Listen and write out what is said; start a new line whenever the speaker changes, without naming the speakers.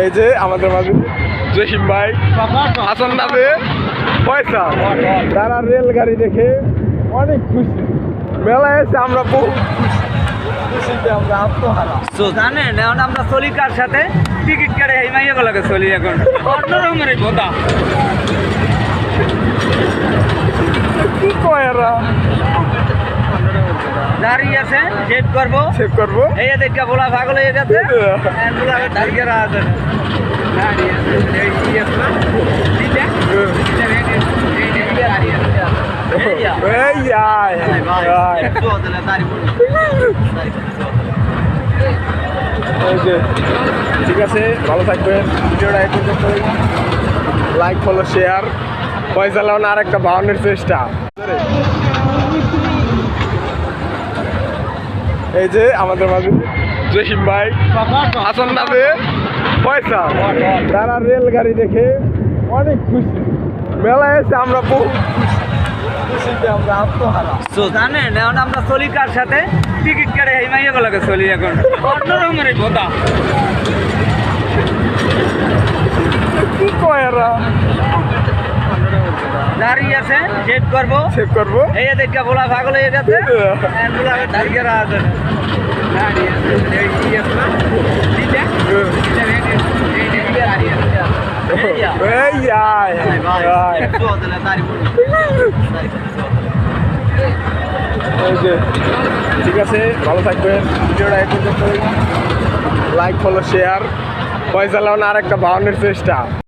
এই যে আমাদের মাঝে জসিম ভাই হাসান নামে পয়সা তারা রেলগাড়ি দেখে অনেক খুশি। মেলায় এসে আমরা বহু খুশিতে আমরা আত্মহারা।
জানেন এখন আমরা চলি কার সাথে টিকিট কেটে এই মাইয়াগুলোকে চলি এখন অন্যরকমের এই বোতা
কি কয় এরা?
দাঁড়িয়ে আছে সেভ করবো এই দেখে বলা পাগল হয়ে গেছে দাঁড়িয়ে আছে দাঁড়িয়ে আছে এই কি আছে না
ঠিক আছে, ভালো থাকবেন। ভিডিওটা এই পর্যন্ত, লাইক ফলো শেয়ার। পয়সা লাগান আর একটা বাউন্নের চেষ্টা। এই যে আমাদের মাঝে জসিম ভাই হাসান নামে পয়সা তারা রেলগাড়ি দেখে অনেক খুশি। মেলায় এসে আমরা বহু খুশিতে আমরা আত্মহারা।
জানেন এখন আমরা চলি কার সাথে টিকিট কেটে এই মাইয়াগুলোকে চলি এখন অন্যরকমের এই বোতা
কি কয় এরা?
দাঁড়িয়ে আছে সেভ করবো এই দেখে বলা পাগল হয়ে গেছে দাঁড়িয়ে আছে দাঁড়িয়ে আছে এই কি আছে না
ঠিক আছে, ভালো থাকবেন। ভিডিওটা এই পর্যন্ত, লাইক ফলো শেয়ার। পয়সা লাগান আর একটা বাউন্নের চেষ্টা।